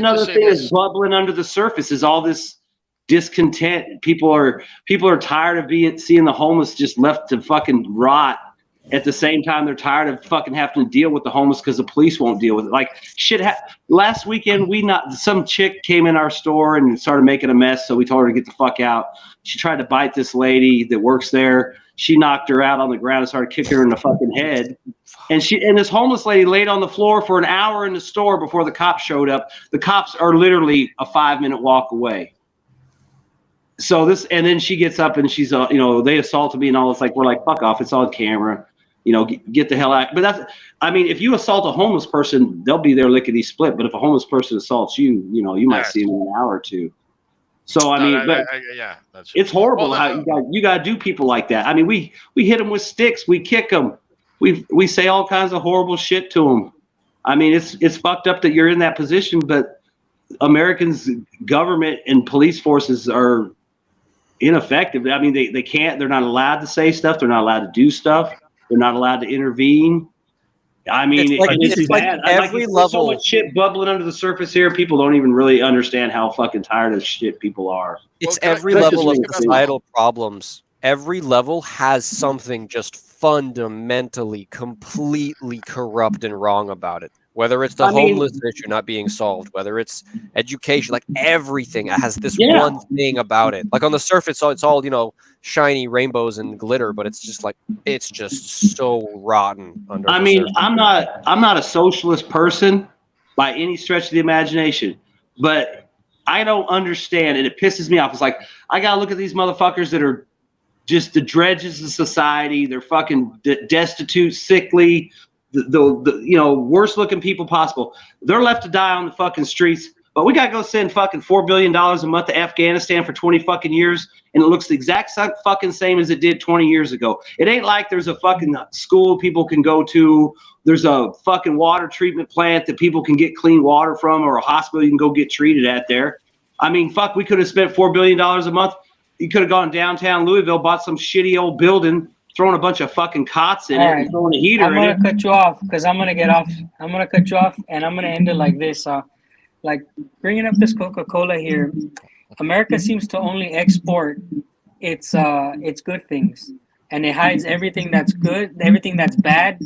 another thing that's bubbling under the surface is all this discontent. People are tired of seeing the homeless just left to fucking rot. At the same time, they're tired of fucking having to deal with the homeless because the police won't deal with it. Like shit. Last weekend, some chick came in our store and started making a mess, so we told her to get the fuck out. She tried to bite this lady that works there. She knocked her out on the ground and started kicking her in the fucking head. And this homeless lady laid on the floor for an hour in the store before the cops showed up. The cops are literally a 5-minute walk away. So and then she gets up and she's, they assaulted me and all. It's like, we're like, fuck off. It's on camera. Get the hell out. But if you assault a homeless person, they'll be there lickety split. But if a homeless person assaults you, you might see them in an hour or two. So it's horrible how you got to do people like that. I mean, we hit them with sticks, we kick them, we say all kinds of horrible shit to them. I mean, it's fucked up that you're in that position, but Americans' government and police forces are ineffective. I mean, they can't. They're not allowed to say stuff. They're not allowed to do stuff. They're not allowed to intervene. I mean, it's bad. Every level, so much shit bubbling under the surface here. People don't even really understand how fucking tired of shit people are. It's every level of societal problems. Every level has something just fundamentally, completely corrupt and wrong about it. Whether it's the homeless issue not being solved, whether it's education, like everything has this one thing about it. Like on the surface, it's all shiny rainbows and glitter, but it's just so rotten under. I mean, I'm not a socialist person by any stretch of the imagination, but I don't understand, and it pisses me off. It's like I gotta look at these motherfuckers that are just the dregs of society. They're fucking destitute, sickly. The worst looking people possible. They're left to die on the fucking streets, but we gotta go send fucking $4 billion a month to Afghanistan for 20 fucking years, and it looks the exact fucking same as it did 20 years ago. It ain't like there's a fucking school people can go to. There's a fucking water treatment plant that people can get clean water from, or a hospital you can go get treated at there. I mean, fuck, we could have spent $4 billion a month. You could have gone downtown Louisville, bought some shitty old building, throwing a bunch of fucking cots in it and throwing a heater in it. I'm going to cut you off because I'm going to get off. I'm going to cut you off and I'm going to end it like this. Like bringing up this Coca-Cola here, America seems to only export its good things, and it hides everything that's good, everything that's bad.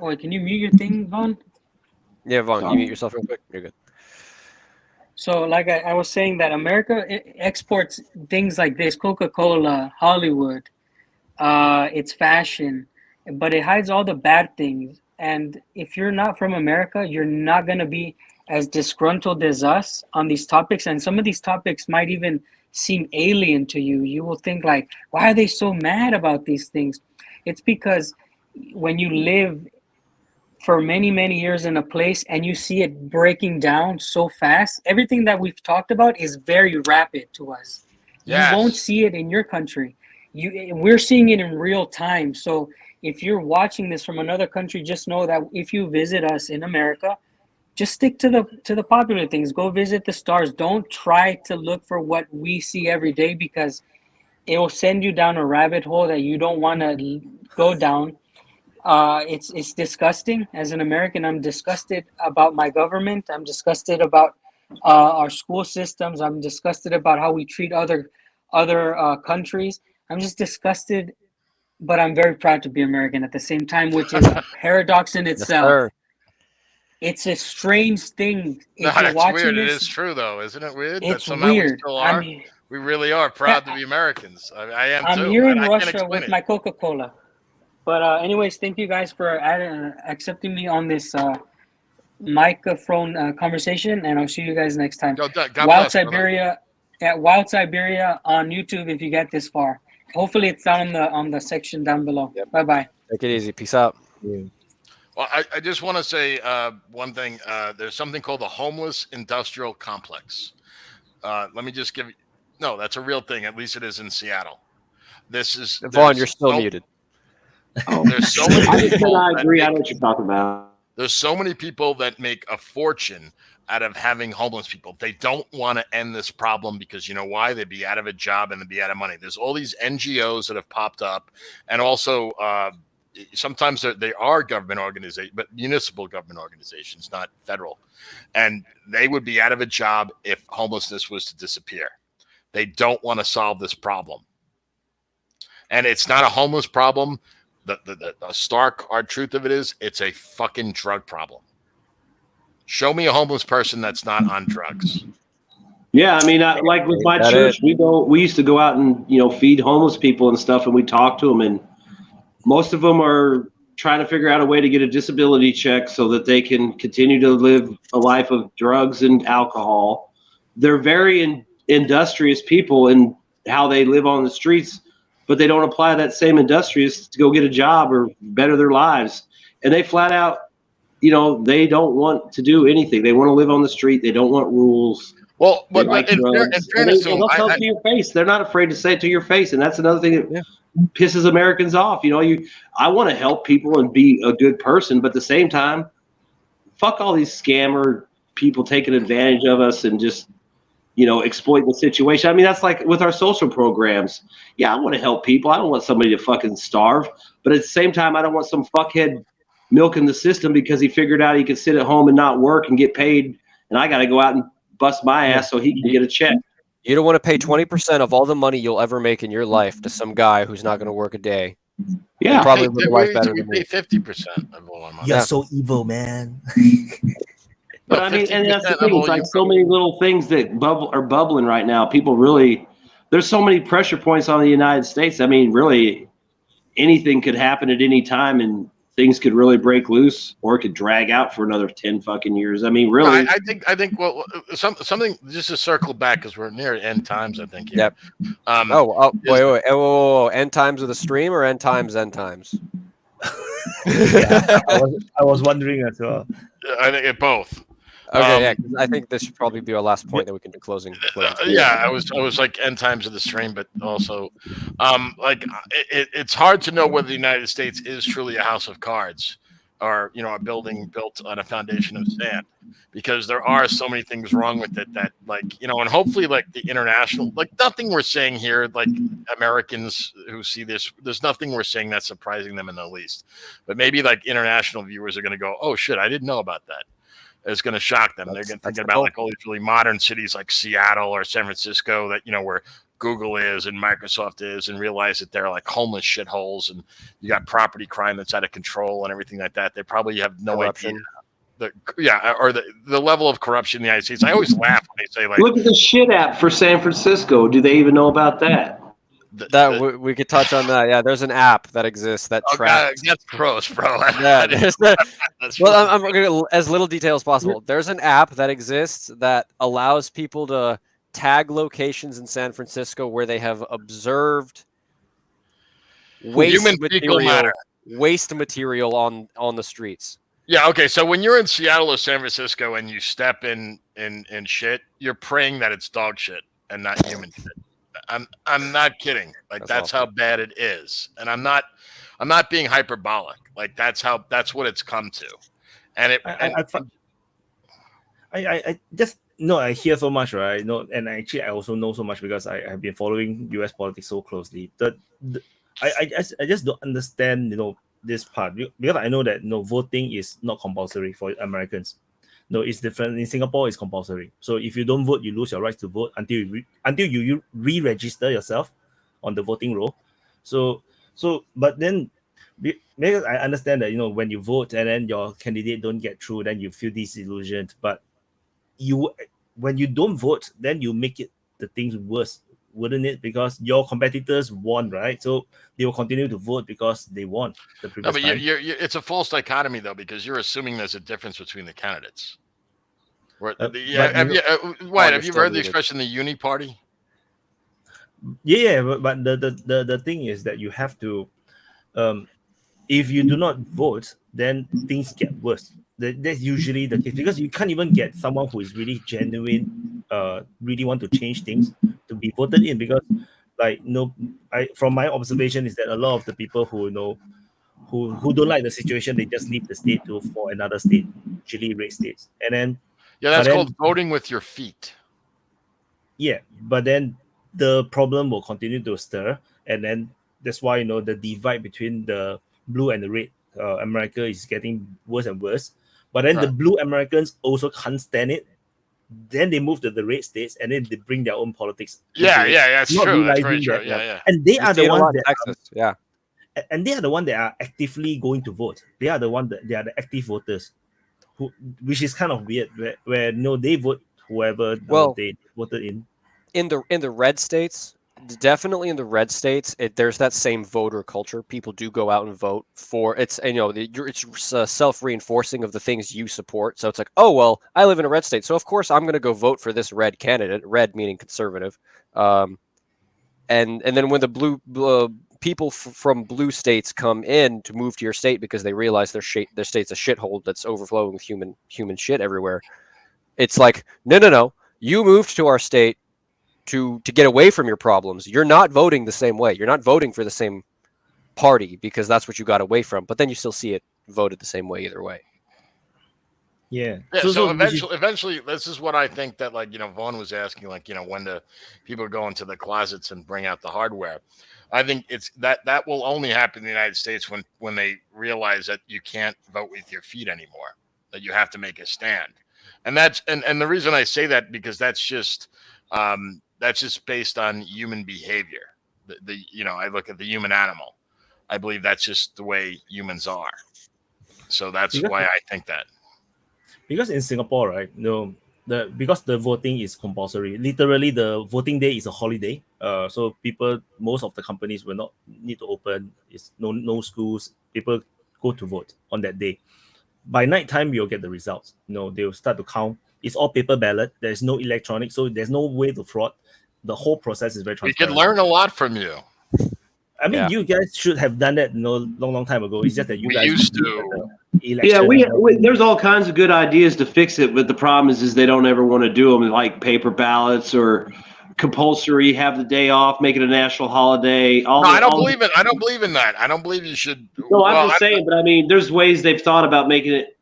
Or can you mute your thing, Vaun? Yeah, Vaun, you mute yourself real quick. You're good. So like I was saying that America exports things like this, Coca-Cola, Hollywood, it's fashion, but it hides all the bad things. And if you're not from America, you're not going to be as disgruntled as us on these topics. And some of these topics might even seem alien to you. You will think like, why are they so mad about these things? It's because when you live for many, many years in a place and you see it breaking down so fast, everything that we've talked about is very rapid to us. Yes. You won't see it in your country. We're seeing it in real time. So if you're watching this from another country, just know that if you visit us in America, just stick to the popular things. Go visit the stars. Don't try to look for what we see every day, because it will send you down a rabbit hole that you don't want to go down. It's disgusting. As an American, I'm disgusted about my government. I'm disgusted about our school systems. I'm disgusted about how we treat other countries. I'm just disgusted, but I'm very proud to be American at the same time, which is a paradox in itself. It's a strange thing. No, it's weird. It is true, though, isn't it weird? It's that somehow weird. We still are. I mean, we really are proud to be Americans. I am too. I'm here in Russia with my Coca-Cola. But anyways, thank you guys for accepting me on this microphone conversation, and I'll see you guys next time. Wild Siberia on YouTube if you get this far. Hopefully it's down on the section down below. Yep. Bye-bye. Take it easy. Peace out. Yeah. Well, I just want to say one thing. There's something called the homeless industrial complex. Let me just give you – no, that's a real thing. At least it is in Seattle. This is – Vaun, you're still muted. Oh. There's so many people I agree. I know what you're talking about. There's so many people that make a fortune out of having homeless people. They don't want to end this problem because you know why? They'd be out of a job and they'd be out of money. There's all these NGOs that have popped up, and also sometimes they are government organizations, but municipal government organizations, not federal. And they would be out of a job if homelessness was to disappear. They don't want to solve this problem. And it's not a homeless problem. The stark hard truth of it is it's a fucking drug problem. Show me a homeless person that's not on drugs. Yeah, I mean, like with my church, we used to go out and feed homeless people and stuff, and we talk to them, and most of them are trying to figure out a way to get a disability check so that they can continue to live a life of drugs and alcohol. They're very industrious people in how they live on the streets, but they don't apply that same industrious to go get a job or better their lives. And they flat out, they don't want to do anything. They want to live on the street. They don't want rules. Well, but in fairness, they'll tell it to your face. They're not afraid to say it to your face, and that's another thing that pisses Americans off. I want to help people and be a good person, but at the same time, fuck all these scammer people taking advantage of us and just exploiting the situation. I mean, that's like with our social programs. Yeah, I want to help people. I don't want somebody to fucking starve, but at the same time, I don't want some fuckhead milking the system because he figured out he could sit at home and not work and get paid, and I got to go out and bust my ass so he can get a check. You don't want to pay 20% of all the money you'll ever make in your life to some guy who's not going to work a day. Yeah, probably live life better than me. 50% of all our money. You're so evil, man. But I mean, and that's the thing. It's like so many little things that are bubbling right now. People really, there's so many pressure points on the United States. I mean, really, anything could happen at any time, and things could really break loose, or it could drag out for another 10 fucking years. I mean, really. No, I think. Well, something just to circle back because we're near end times. I think. Yep. Wait. End times of the stream or end times? Yeah, I was wondering as well. I think both. Okay, 'cause I think this should probably be our last point that we can do closing. Yeah, I was like end times of the stream, but also, it's hard to know whether the United States is truly a house of cards, or a building built on a foundation of sand, because there are so many things wrong with it that and hopefully the international, nothing we're saying here, Americans who see this, there's nothing we're saying that's surprising them in the least, but maybe international viewers are going to go, oh shit, I didn't know about that. It's going to shock them. They're going to think about all these really modern cities like Seattle or San Francisco that, where Google is and Microsoft is, and realize that they're homeless shitholes and you got property crime that's out of control and everything like that. They probably have no idea. The level of corruption in the United States. I always laugh when they say look at the shit app for San Francisco. Do they even know about that? We could touch on that. Yeah, there's an app that exists that tracks. That's gross, bro. Yeah, I'm going to as little detail as possible. There's an app that exists that allows people to tag locations in San Francisco where they have observed waste material on the streets. Yeah. Okay. So when you're in Seattle or San Francisco and you step in shit, you're praying that it's dog shit and not human shit. I'm not kidding. That's how bad it is, and I'm not being hyperbolic. That's what it's come to, and I just I hear so much, right? And actually I also know so much because I have been following U.S. politics so closely. I just don't understand this part, because I know that voting is not compulsory for Americans. No, it's different. In Singapore, it's compulsory. So if you don't vote, you lose your rights to vote until you re-register yourself on the voting roll. But then, because I understand that when you vote and then your candidate don't get through, then you feel disillusioned. But when you don't vote, then you make the things worse, wouldn't it? Because your competitors won, right? So they will continue to vote because they won the previous time. It's a false dichotomy though, because you're assuming there's a difference between the candidates. Wyatt, have you heard the expression the uni party? Yeah, but the thing is that you have to, if you do not vote, then things get worse. That's usually the case, because you can't even get someone who is really genuine, really want to change things to be voted in, because from my observation is that a lot of the people who don't like the situation, they just leave the state for another state, usually red states, and then that's called voting with your feet. Yeah, but then the problem will continue to stir, and then that's why the divide between the blue and the red America is getting worse and worse. But then the blue Americans also can't stand it. Then they move to the red states, and then they bring their own politics. Yeah, that's true. That's very true. That, yeah. And they are the ones that Texas. And they are the ones that are actively going to vote. They are the one that they are the active voters, which is kind of weird. Where they vote whoever they voted in. In the red states, definitely in the red states, there's that same voter culture. People do go out and vote for it's self-reinforcing of the things you support. So it's like, oh well, I live in a red state, so of course I'm going to go vote for this red candidate. Red meaning conservative, and then when the blue people from blue states come in to move to your state because they realize their state's a shithole that's overflowing with human shit everywhere. It's like, no, you moved to our state to get away from your problems. You're not voting the same way. You're not voting for the same party because that's what you got away from. But then you still see it voted the same way either way. Yeah. So eventually, this is what I think that Vaun was asking, when the people go into the closets and bring out the hardware. I think it's that will only happen in the United States when they realize that you can't vote with your feet anymore, that you have to make a stand. And that's and the reason I say that because that's just based on human behavior. I look at the human animal. I believe that's just the way humans are. So that's why I think that. Because in Singapore, right? Because the voting is compulsory. Literally, the voting day is a holiday. So most of the companies will not need to open. It's no schools. People go to vote on that day. By night time, you'll get the results. They will start to count. It's all paper ballot. There's no electronic, so there's no way to fraud. The whole process is very transparent. We could learn a lot from you. I mean, you guys should have done that long time ago. It's just that you guys used to. Yeah, we there's all kinds of good ideas to fix it, but the problem is they don't ever want to do them, like paper ballots or compulsory, have the day off, make it a national holiday. I don't believe it. I don't believe in that. I don't believe you should. No, I'm just saying, but I mean, there's ways they've thought about making it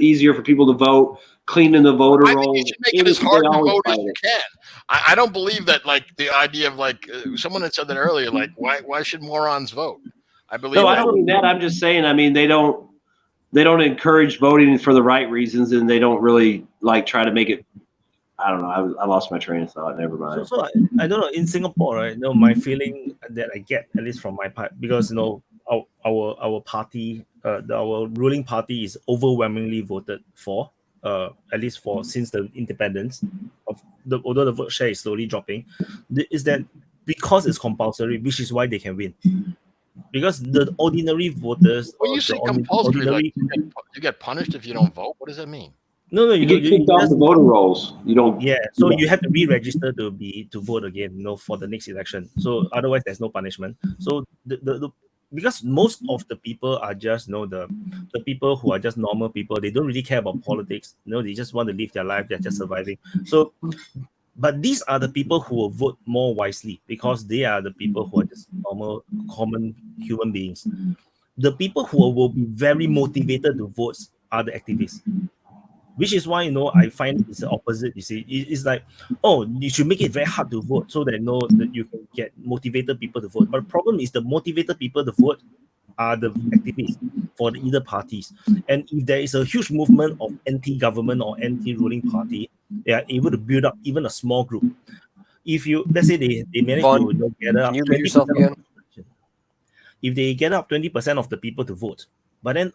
easier for people to vote, cleaning the voter rolls. I think you should make it as hard to vote as you can. I don't believe that, the idea of someone had said that earlier, why should morons vote? I believe. No, I don't mean that. I'm just saying. I mean, they don't encourage voting for the right reasons, and they don't really try to make it. I don't know. I lost my train of thought. Never mind. So I don't know. In Singapore, right? My feeling that I get, at least from my part, because our party, our ruling party is overwhelmingly voted for. At least since the independence, although the vote share is slowly dropping, is that because it's compulsory, which is why they can win. Because the ordinary voters. When you say compulsory, you get punished if you don't vote. What does that mean? No, you get kicked off the voter rolls. You don't. Yeah, so you have to re-register to vote again, for the next election. So otherwise, there's no punishment. So because most of the people are just the people who are just normal people. They don't really care about politics. They just want to live their life. They're just surviving. So, but these are the people who will vote more wisely because they are the people who are just normal, common human beings. The people who will be very motivated to vote are the activists. Which is why, I find it's the opposite. You see, it's like, you should make it very hard to vote so that that you can get motivated people to vote. But the problem is the motivated people to vote are the activists for either parties. And if there is a huge movement of anti-government or anti-ruling party, they are able to build up even a small group. If let's say they manage to gather up 20%, if they get up 20% of the people to vote, but then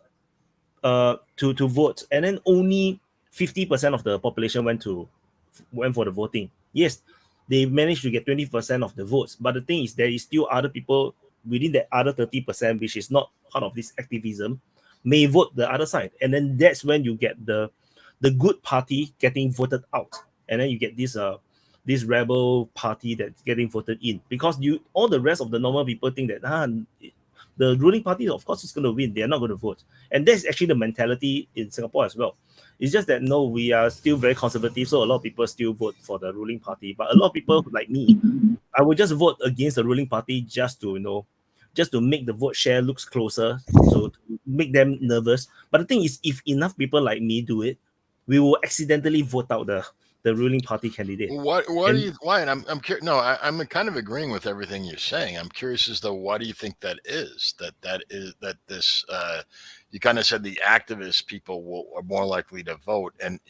to vote, and then only 50% of the population went for the voting. Yes, they managed to get 20% of the votes, but the thing is, there is still other people within that other 30%, which is not part of this activism, may vote the other side, and then that's when you get the good party getting voted out, and then you get this rebel party that's getting voted in, because all the rest of the normal people think that the ruling party, of course, is going to win. They are not going to vote. And that's actually the mentality in Singapore as well. It's just that, we are still very conservative, so a lot of people still vote for the ruling party. But a lot of people like me, I would just vote against the ruling party just to make the vote share looks closer, so to make them nervous. But the thing is, if enough people like me do it, we will accidentally vote out the ruling party candidate. What do you, Wyatt? I'm curious. No, I'm kind of agreeing with everything you're saying. I'm curious as though why do you think that is? That this you kind of said the activist people are more likely to vote, and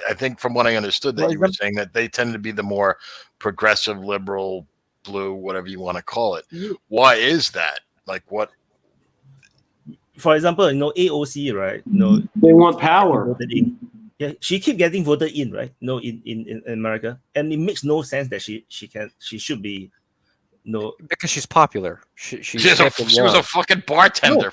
I think from what I understood that you were saying that they tend to be the more progressive, liberal, blue, whatever you want to call it. Why is that? Like what? For example, AOC, right? They want power. Yeah, she keep getting voted in, right? In America, and it makes no sense that she should be, because she's popular. She was a fucking bartender.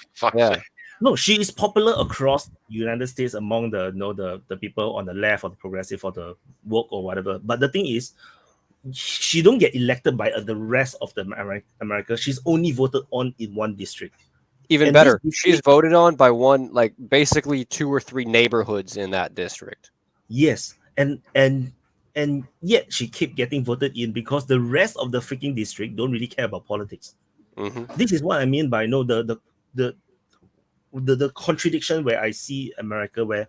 No, she is popular across the United States among the people on the left or the progressive or the woke or whatever. But the thing is, she don't get elected by the rest of the America. She's only voted on in one district. Even better, she's voted on by one, like basically 2 or 3 neighborhoods in that district. Yes, and yet she keep getting voted in because the rest of the freaking district don't really care about politics. Mm-hmm. This is what I mean by the contradiction where I see America, where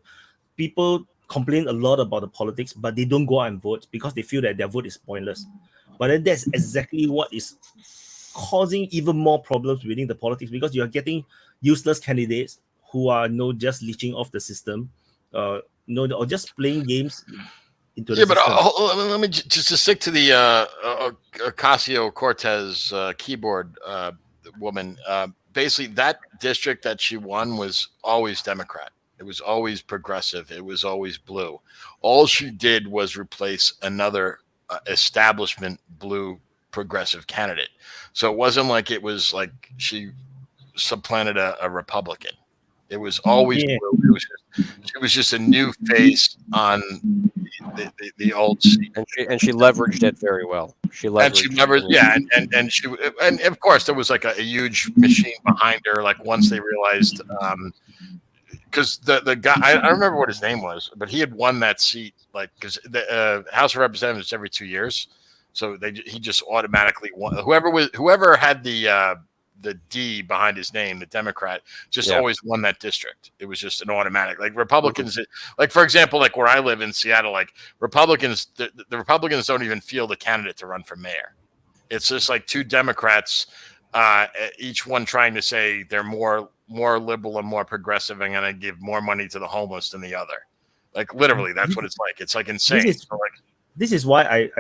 people complain a lot about the politics, but they don't go out and vote because they feel that their vote is pointless. But then that's exactly what is causing even more problems within the politics, because you are getting useless candidates who are just leeching off the system, or just playing games into the system. But let me just stick to the Ocasio-Cortez keyboard woman. Basically, that district that she won was always Democrat. It was always progressive. It was always blue. All she did was replace another establishment blue progressive candidate. So it wasn't like it was like she supplanted a Republican. It was always blue. It was just a new face on the old seat. And she leveraged it very well. And of course there was like a huge machine behind her. Like once they realized, because the guy, I don't remember what his name was, but he had won that seat. Like because the House of Representatives every 2 years, so he just automatically won. Whoever had the D behind his name, the Democrat, just always won that district. It was just an automatic. Like Republicans, like for example, like where I live in Seattle, like Republicans, the Republicans don't even field a candidate to run for mayor. It's just like 2 Democrats, each one trying to say they're more liberal and more progressive and going to give more money to the homeless than the other. Like literally, that's what it's like. It's like insane. This is why I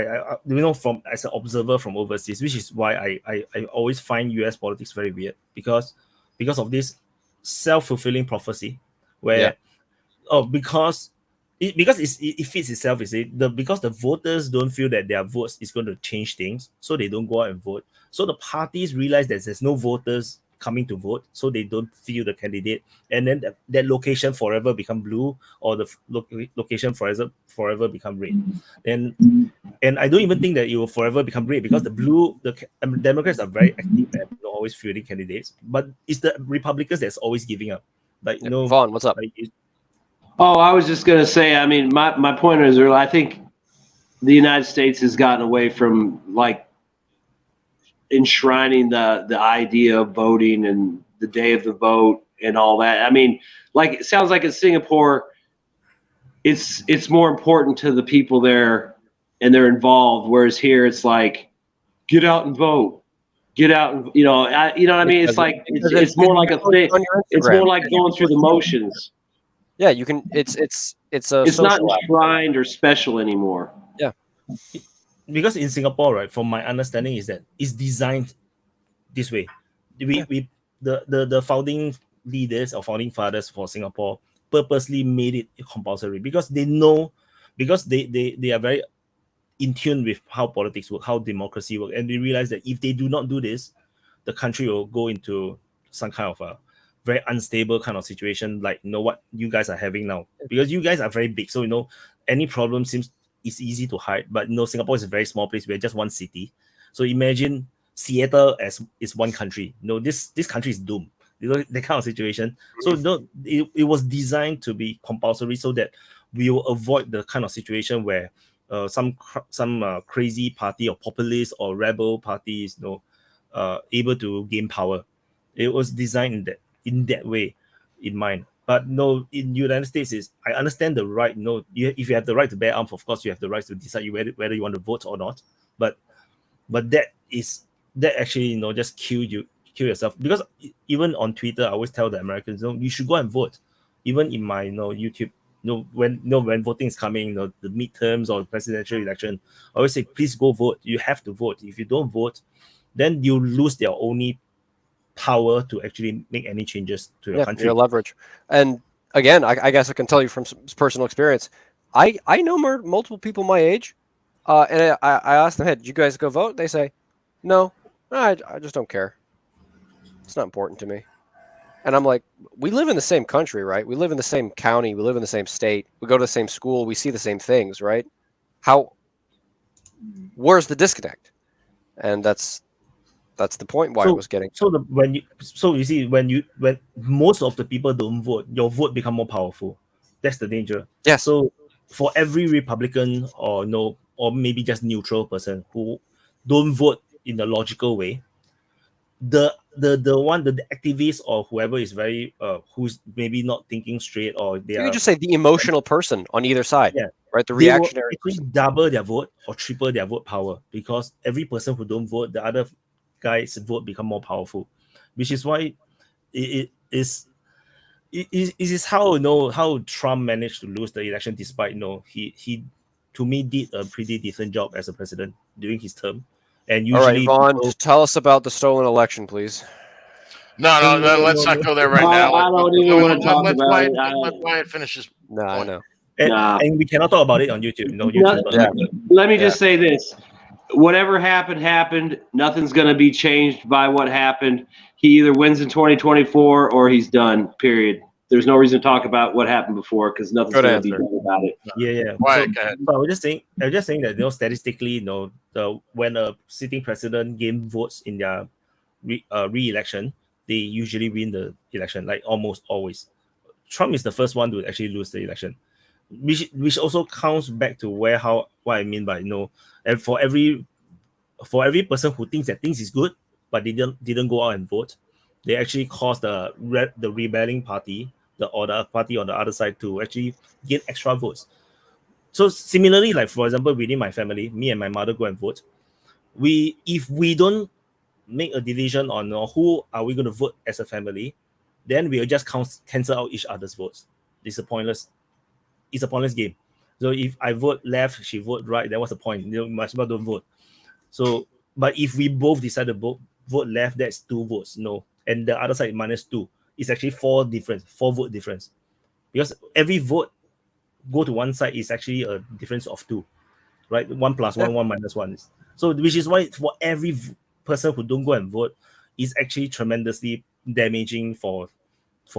from as an observer from overseas, which is why I always find US politics very weird, because of this self-fulfilling prophecy where because it fits itself, because the voters don't feel that their votes is going to change things, so they don't go out and vote. So the parties realize that there's no voters coming to vote, so they don't feel the candidate, and then that location forever become blue, or the location forever become red. And I don't even think that it will forever become red, because the Democrats are very active and always fielding candidates, but it's the Republicans that's always giving up. Like Vaun, what's up? I was just gonna say, I mean, my point is, I think the United States has gotten away from like enshrining the idea of voting and the day of the vote and all that. I mean, like it sounds like in Singapore, it's more important to the people there and they're involved. Whereas here, it's like, get out and vote, get out and you know what I mean. It's like it's more like a thing. It's more like going through the motions. Yeah, you can. It's app. not enshrined or special anymore. Yeah. Because in Singapore, right, from my understanding is that it's designed this way. The founding leaders or founding fathers for Singapore purposely made it compulsory because they know, because they are very in tune with how politics work, how democracy work, and they realize that if they do not do this, the country will go into some kind of a very unstable kind of situation, like what you guys are having now. Because you guys are very big, so any problem it's easy to hide, but Singapore is a very small place. We're just one city. So imagine Seattle as is one country. This country is doomed. That kind of situation. So it was designed to be compulsory so that we will avoid the kind of situation where some crazy party or populist or rebel parties able to gain power. It was designed in that way in mind. But no, in United States, is I understand the right. No, if you have the right to bear arms, of course you have the right to decide whether you want to vote or not. But that actually just kill yourself, because even on Twitter I always tell the Americans, you should go and vote. Even in my YouTube, when voting is coming, the midterms or presidential election, I always say, please go vote. You have to vote. If you don't vote, then you lose their only power to actually make any changes to your country. Your leverage. And again, I guess I can tell you from some personal experience, I know multiple people my age, and I asked them, hey, did you guys go vote? They say, no, I just don't care. It's not important to me. And I'm like, we live in the same country, right? We live in the same county. We live in the same state. We go to the same school. We see the same things, right? Where's the disconnect? And that's the point Wyatt was getting. When most of the people don't vote, your vote become more powerful. That's the danger. Yes. So for every Republican or maybe just neutral person who don't vote in a logical way, the activist or whoever is very who's maybe not thinking straight, or they you just say the emotional person on either side, right? The reactionary person. Double their vote or triple their vote power, because every person who don't vote, the other guy's vote become more powerful, which is why it is how Trump managed to lose the election, despite he to me did a pretty decent job as a president during his term. And usually, all right, Vaun, tell us about the stolen election, please. No, let's not go there right now. I don't even want to talk about it. Let Wyatt finish his point. I know. And we cannot talk about it on YouTube. Let me just say this. Whatever happened. Nothing's going to be changed by what happened. He either wins in 2024 or he's done, period. There's no reason to talk about what happened before, because nothing's going to be done about it. Yeah. Wyatt, go ahead. So I was just saying that statistically, when a sitting president gains votes in their re-election, they usually win the election, like almost always. Trump is the first one to actually lose the election, which also counts back to what I mean by and for every person who thinks that things is good but they didn't go out and vote, they actually cause the rebelling party, the party on the other side, to actually get extra votes. So similarly, like for example, within my family, me and my mother go and vote. If we don't make a division on who are we going to vote as a family, then we'll just cancel out each other's votes. It's a pointless game. So if I vote left, she vote right, then what's the point? Might as well don't vote. So, but if we both decide to vote left, that's 2 votes. And the other side -2. It's actually 4 vote difference, because every vote go to one side is actually a difference of 2, right? 1 + 1, 1 - 1. So which is why for every person who don't go and vote is actually tremendously damaging for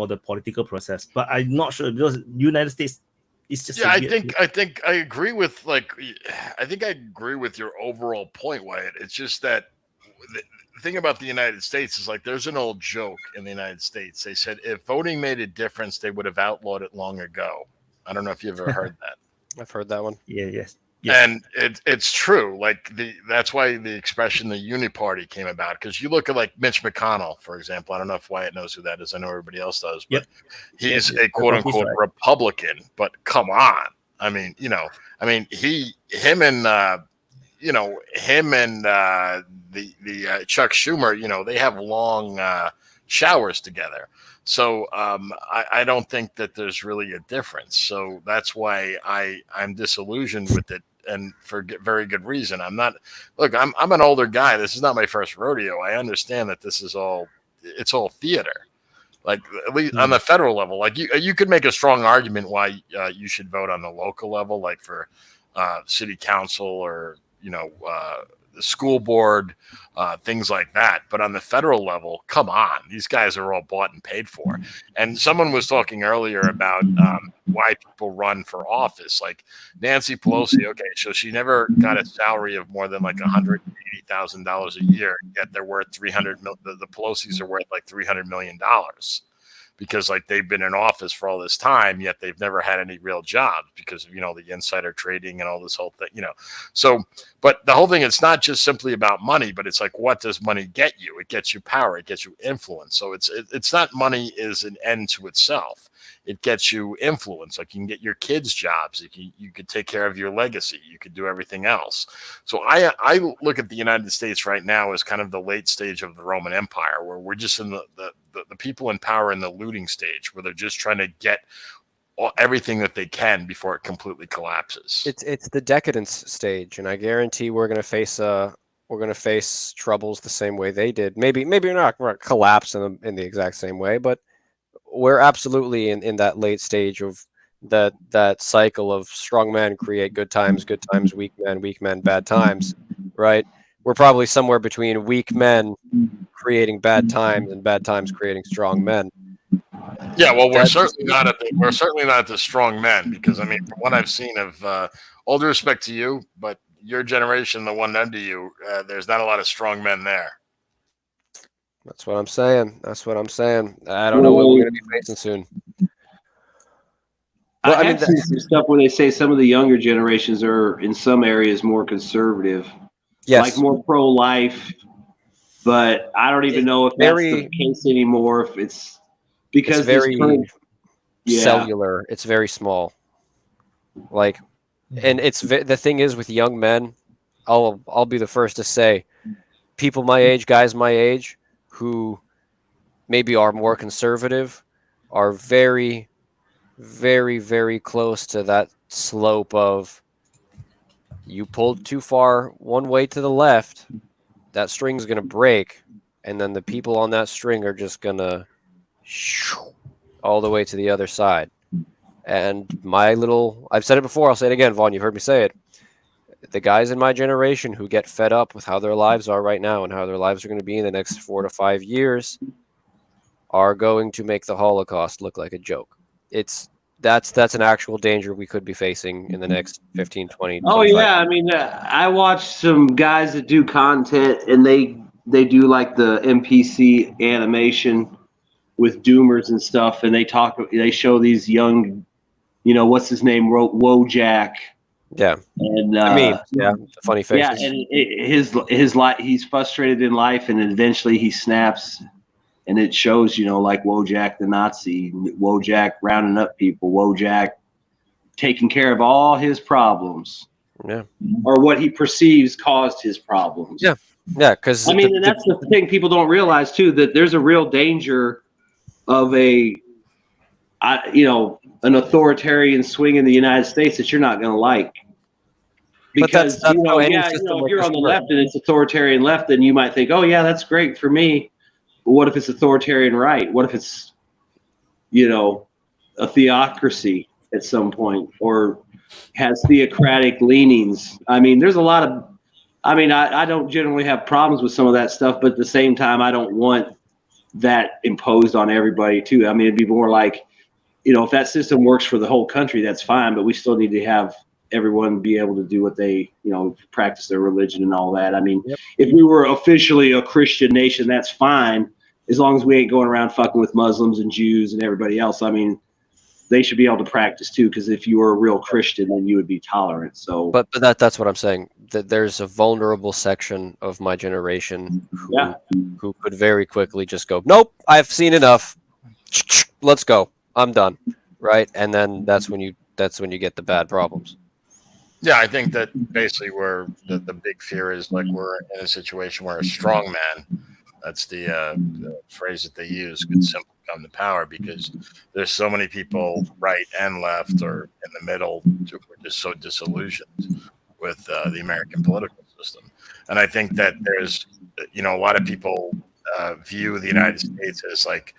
the political process. But I'm not sure, because United States is just I think I agree with your overall point, Wyatt. It's just that the thing about the United States is, like, there's an old joke in the United States. They said if voting made a difference, they would have outlawed it long ago. I don't know if you've ever heard that. I've heard that one. Yes. And it's true. Like that's why the expression the Uni Party came about. Because you look at like Mitch McConnell, for example. I don't know if Wyatt knows who that is. I know everybody else does, but he's a quote unquote Republican. But come on, him and the Chuck Schumer, they have long showers together. So I don't think that there's really a difference. So that's why I'm disillusioned with it, and for very good reason. I'm an older guy. This is not my first rodeo. I understand that it's all theater. Like, at least on the federal level, like you could make a strong argument why you should vote on the local level, like for city council or the school board, things like that. But on the federal level, come on, these guys are all bought and paid for. And someone was talking earlier about why people run for office. Like Nancy Pelosi, okay, so she never got a salary of more than like $180,000 a year, yet they're worth $300 million. The Pelosi's are worth like $300 million because like they've been in office for all this time, yet they've never had any real jobs because of, the insider trading and all this whole thing, So, but the whole thing, it's not just simply about money, but it's like, what does money get you? It gets you power, it gets you influence. So it's not money is an end to itself. It gets you influence. Like you can get your kids jobs. You could take care of your legacy. You could do everything else. So I look at the United States right now as kind of the late stage of the Roman Empire, where we're just in the people in power in the looting stage, where they're just trying to get everything that they can before it completely collapses. It's the decadence stage, and I guarantee we're going to face troubles the same way they did. Maybe we're not going to collapse in the exact same way, but we're absolutely in that late stage of that cycle of strong men create good times, weak men, bad times, right? We're probably somewhere between weak men creating bad times and bad times creating strong men. Yeah, well, we're certainly not at the strong men, because I mean, from what I've seen of all due respect to you, but your generation, the one under you, there's not a lot of strong men there. That's what I'm saying. I don't know what we're going to be facing soon. Well, I have seen some stuff where they say some of the younger generations are in some areas more conservative, like more pro-life. But I don't even know if that's the case anymore. If it's because it's very cellular. It's very small. Like, and it's the thing is with young men, I'll be the first to say, people my age, guys my age, who maybe are more conservative, are very, very, very close to that slope of you pulled too far one way to the left, that string's going to break, and then the people on that string are just going to all the way to the other side. And I've said it before, I'll say it again, Vaun, you've heard me say it. The guys in my generation who get fed up with how their lives are right now and how their lives are going to be in the next 4 to 5 years are going to make the Holocaust look like a joke. That's an actual danger we could be facing in the next 15, 20. Oh yeah, I mean, I watch some guys that do content, and they do like the NPC animation with Doomers and stuff, and they show these young, what's his name, Wojak. Yeah, and funny faces. Yeah, and his life, he's frustrated in life, and eventually he snaps, and it shows, like Wojak the Nazi, Wojak rounding up people, Wojak taking care of all his problems, or what he perceives caused his problems. Yeah, because I mean, and that's the thing people don't realize too, that there's a real danger of an authoritarian swing in the United States that you're not going to like. Because if you're on the left and it's authoritarian left, then you might think, oh yeah, that's great for me. But what if it's authoritarian right? What if it's, a theocracy at some point, or has theocratic leanings? I mean, there's a lot of, I don't generally have problems with some of that stuff, but at the same time, I don't want that imposed on everybody too. I mean, it'd be more like, if that system works for the whole country, that's fine, but we still need to have everyone be able to do what they, practice their religion and all that. I mean, if we were officially a Christian nation, that's fine, as long as we ain't going around fucking with Muslims and Jews and everybody else. I mean, they should be able to practice too, because if you were a real Christian, then you would be tolerant. So, but that's what I'm saying. That there's a vulnerable section of my generation who could very quickly just go, nope, I've seen enough. Let's go. I'm done. Right, and then that's when you get the bad problems. Yeah, I think that basically where the big fear is, like, we're in a situation where a strong man, that's the phrase that they use, could simply come to power, because there's so many people right and left or in the middle who are just so disillusioned with the American political system. And I think that there's, a lot of people view the United States as like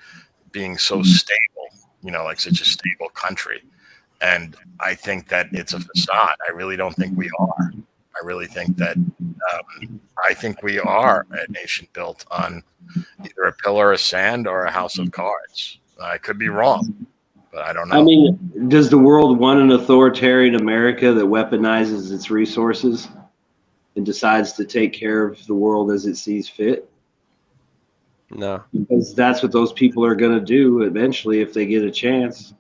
being so stable, like such a stable country. And I think that it's a facade. I really don't think we are. I really think that we are a nation built on either a pillar of sand or a house of cards. I could be wrong, but I don't know. I mean, does the world want an authoritarian America that weaponizes its resources and decides to take care of the world as it sees fit? No. Because that's what those people are going to do eventually if they get a chance.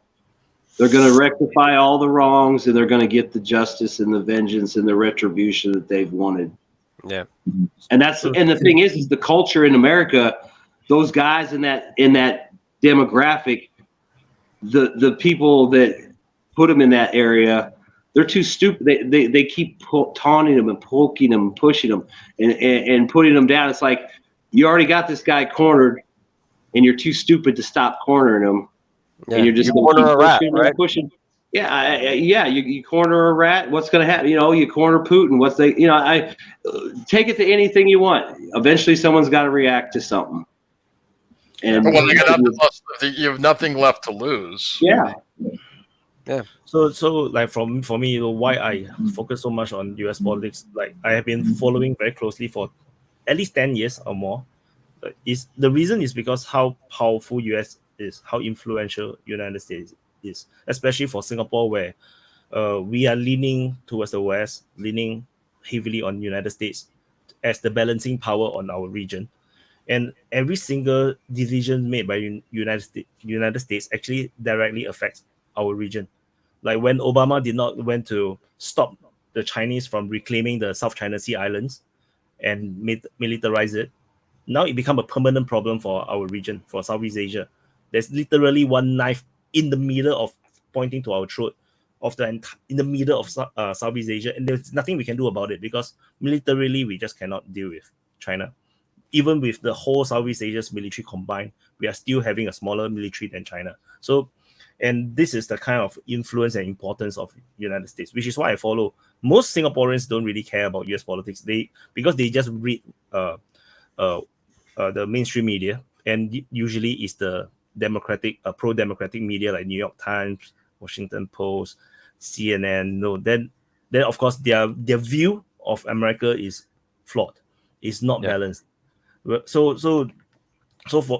They're going to rectify all the wrongs, and they're going to get the justice and the vengeance and the retribution that they've wanted. Yeah. And the thing is the culture in America, those guys in that demographic, the people that put them in that area, they're too stupid. They keep taunting them and poking them and pushing them and putting them down. It's like, you already got this guy cornered, and you're too stupid to stop cornering him. Yeah. And you're just you corner a rat, right? pushing. Yeah, you corner a rat. What's going to happen? You corner Putin. I take it to anything you want. Eventually, someone's got to react to something. And when you have nothing left to lose. Yeah. Yeah. So like for me, why I focus so much on US politics, like I have been following very closely for at least 10 years or more. The reason is because how powerful US is, how influential United States is, especially for Singapore, where we are leaning towards the West, leaning heavily on United States as the balancing power on our region. And every single decision made by United States actually directly affects our region. Like when Obama did not went to stop the Chinese from reclaiming the South China Sea Islands and militarize it, now it become a permanent problem for our region, for Southeast Asia. There's literally one knife in the middle of pointing to our throat in the middle of Southeast Asia, and there's nothing we can do about it because militarily we just cannot deal with China. Even with the whole Southeast Asia's military combined, we are still having a smaller military than China. So, and this is the kind of influence and importance of United States, which is why I follow. Most Singaporeans don't really care about US politics. Because they just read the mainstream media, and usually it's the pro-democratic media like New York Times, Washington Post, CNN. No, then of course their view of America is flawed. It's not balanced. So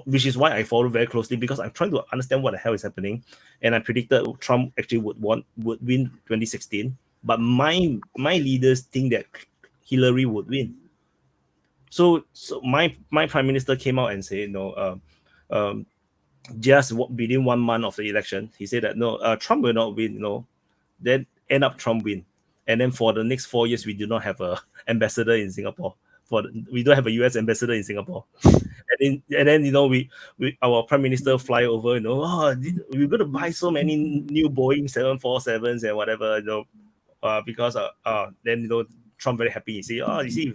which is why I follow very closely, because I'm trying to understand what the hell is happening. And I predicted Trump actually would win 2016, but my leaders think that Hillary would win. So my prime minister came out and said, just within 1 month of the election, he said that Trump will not win. Then end up Trump win, and then for the next 4 years we do not have a ambassador in Singapore. We don't have a US ambassador in Singapore. And then we our prime minister fly over, we're going to buy so many new Boeing 747s and whatever, because then Trump very happy. He say, you see,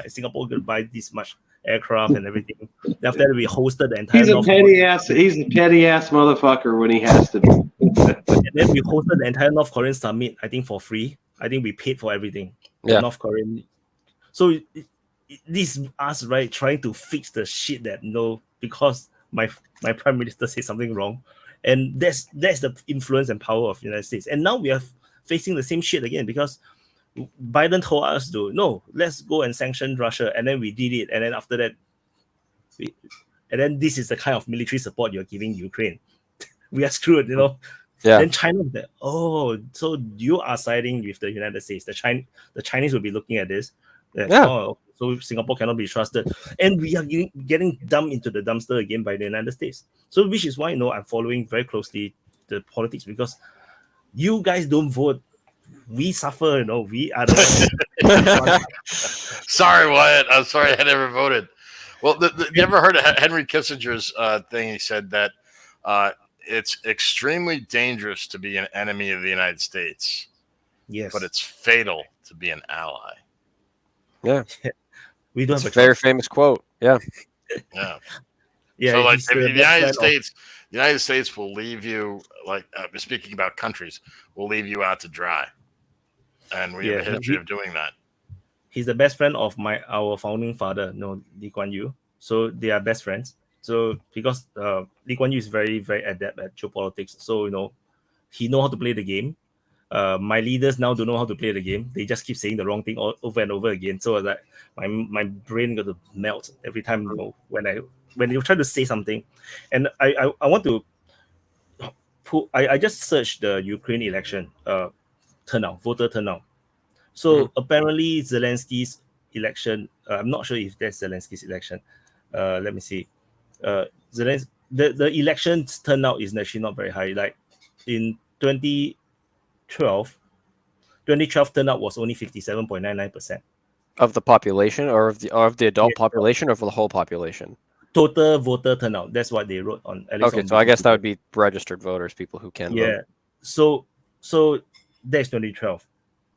Singapore going to buy this much aircraft and everything. After that, we hosted the entire. He's a petty ass motherfucker when he has to be. And then we hosted the entire North Korean summit, I think, for free. I think we paid for everything. Yeah. North Korean. So this is us, right, trying to fix the shit that because my prime minister said something wrong, and that's the influence and power of the United States. And now we are facing the same shit again because Biden told us let's go and sanction Russia, and then we did it, and then after that, and then this is the kind of military support you're giving Ukraine. We are screwed, Yeah. Then China, so you are siding with the United States. The Chinese will be looking at this. So Singapore cannot be trusted, and we are getting dumped into the dumpster again by the United States. So which is why I'm following very closely the politics, because you guys don't vote. We suffer, we are the Sorry, Wyatt. I'm sorry I never voted. Well, you ever heard of Henry Kissinger's thing? He said that it's extremely dangerous to be an enemy of the United States. Yes. But it's fatal to be an ally. Yeah. We don't have a very famous quote. Yeah. Yeah. Yeah. So like the United States will leave you, like speaking about countries, will leave you out to dry. And we have a history of doing that. He's the best friend of our founding father, Lee Kuan Yew. So they are best friends. So because Lee Kuan Yew is very, very adept at geopolitics, so he knows how to play the game. My leaders now don't know how to play the game. They just keep saying the wrong thing over and over again. So that my brain got to melt every time when you try to say something. And I want to I just searched the Ukraine election voter turnout. So apparently Zelensky's election, I'm not sure if that's Zelensky's election. Let me see. the elections turnout is actually not very high. Like in 2012 turnout was only 57.99%. Of the population, or of the adult population, or for the whole population? Total voter turnout. That's what they wrote on. At least Okay, on so I guess that Wikipedia. would be registered voters, people who can vote. So that's 2012.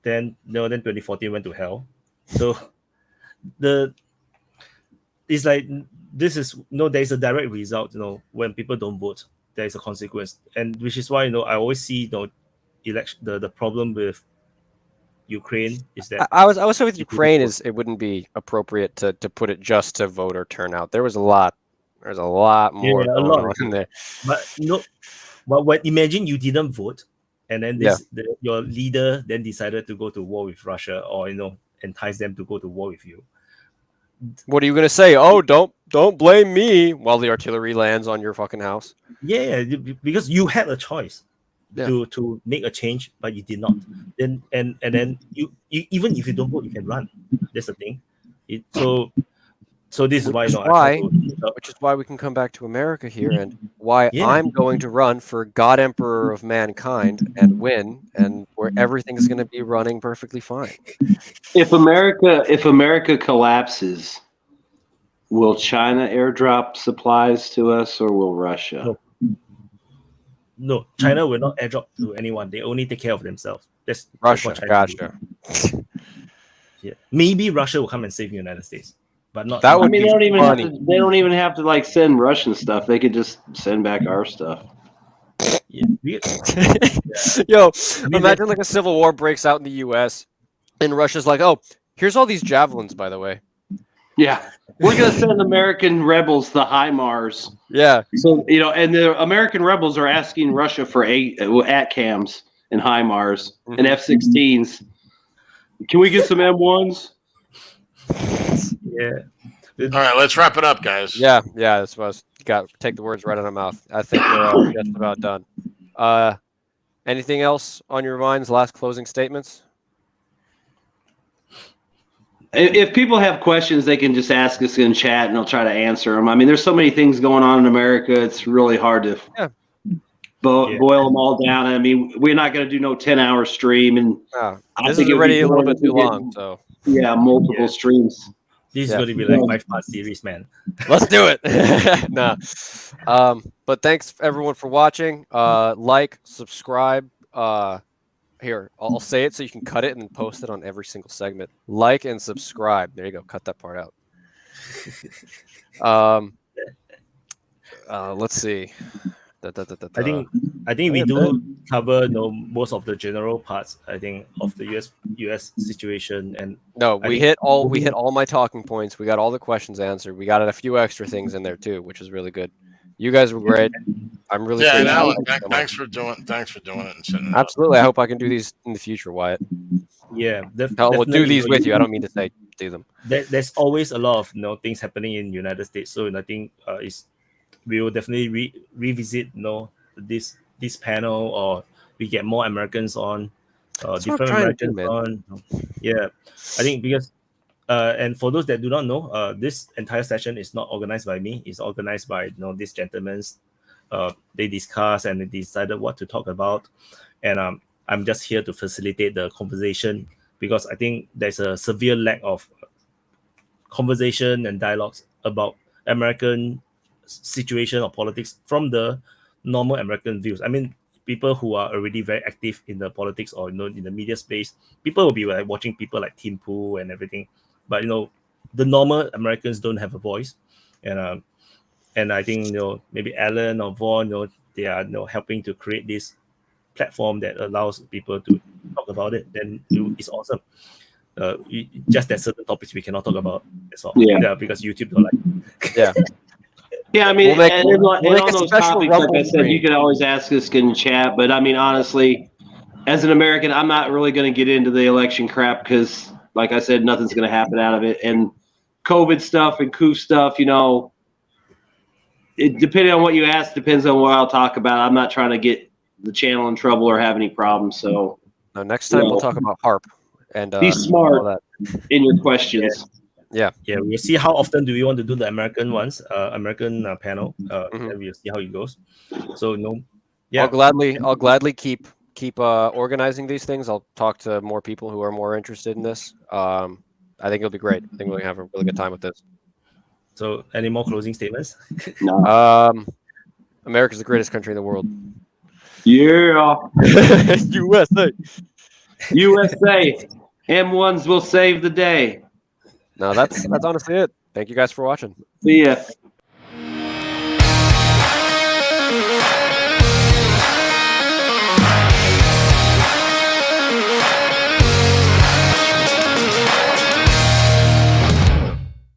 Then 2014 went to hell. So it's like this is there's a direct result. When people don't vote, there is a consequence, and which is why I always see election the problem with Ukraine is that I was saying with Ukraine is it wouldn't be appropriate to put it just to voter turnout. There's a lot more going on in there. But when imagine you didn't vote, and then your leader then decided to go to war with Russia, or entice them to go to war with you. What are you gonna say? Oh, don't blame me while the artillery lands on your fucking house. Yeah, because you had a choice to make a change, but you did not. Then and then you even if you don't vote, you can run. That's the thing. So this is why which is why we can come back to America here, and why I'm going to run for God Emperor of mankind and win, and where everything is going to be running perfectly fine. If America collapses, will China airdrop supplies to us, or will Russia? No, China will not airdrop to anyone. They only take care of themselves. That's Russia. Gotcha. Yeah, maybe Russia will come and save the United States. But not. That would they don't even have to like send Russian stuff. They could just send back our stuff. Yeah. Yo, imagine like a civil war breaks out in the U.S. and Russia's like, "Oh, here's all these javelins, by the way." Yeah, we're gonna send American rebels the HIMARS. Yeah. So and the American rebels are asking Russia for ATACMS and HIMARS and F-16s. Can we get some M1s? Yeah. All right, let's wrap it up, guys. Yeah, that's what I was got. Take the words right out of my mouth. I think we're just about done. Anything else on your minds? Last closing statements. If people have questions, they can just ask us in chat, and I'll try to answer them. I mean, there's so many things going on in America; it's really hard to boil them all down. I mean, we're not going to do no 10-hour stream, and this is already a little bit too long. So multiple streams. This is going to be like 5-part series, man. Let's do it. Nah. But thanks everyone for watching. Like, subscribe. Here, I'll say it so you can cut it and then post it on every single segment. Like and subscribe. There you go. Cut that part out. Let's see. I think we do cover most of the general parts. I think of the US situation, and we hit all my talking points. We got all the questions answered. We got a few extra things in there too, which was really good. You guys were great. I'm really Alan, thanks for doing it and sitting it Absolutely. I hope I can do these in the future, Wyatt. Yeah, we'll do these with you. I don't mean to say do them. There's always a lot of things happening in the United States, so I think we will definitely revisit this panel, or we get more Americans on, different Americans on. Yeah, I think because and for those that do not know, this entire session is not organized by me. It's organized by these gentlemen. They discuss and they decided what to talk about, and I'm just here to facilitate the conversation, because I think there's a severe lack of conversation and dialogues about American situation or politics from the normal American views. I mean, people who are already very active in the politics or in the media space, people will be like watching people like Tim Pool and everything, but the normal Americans don't have a voice, and I think maybe Alan or Vaun, they are helping to create this platform that allows people to talk about it. Then it's awesome. Just that certain topics we cannot talk about. That's all. Yeah, because YouTube don't like. Yeah. Yeah, I mean, on those topics, like I said, you can always ask us in chat. But I mean, honestly, as an American, I'm not really going to get into the election crap because, like I said, nothing's going to happen out of it. And COVID stuff and coup stuff, it depending on what you ask, depends on what I'll talk about. I'm not trying to get the channel in trouble or have any problems. So next time we'll talk about HARP and be smart in your questions. Yeah, we'll see how often do we want to do the American ones, American panel. And we'll see how it goes. So yeah, I'll gladly keep organizing these things. I'll talk to more people who are more interested in this. I think it'll be great. I think we'll have a really good time with this. So, any more closing statements? No. America's the greatest country in the world. Yeah. USA. USA. M1s will save the day. No, that's honestly it. Thank you guys for watching. See ya.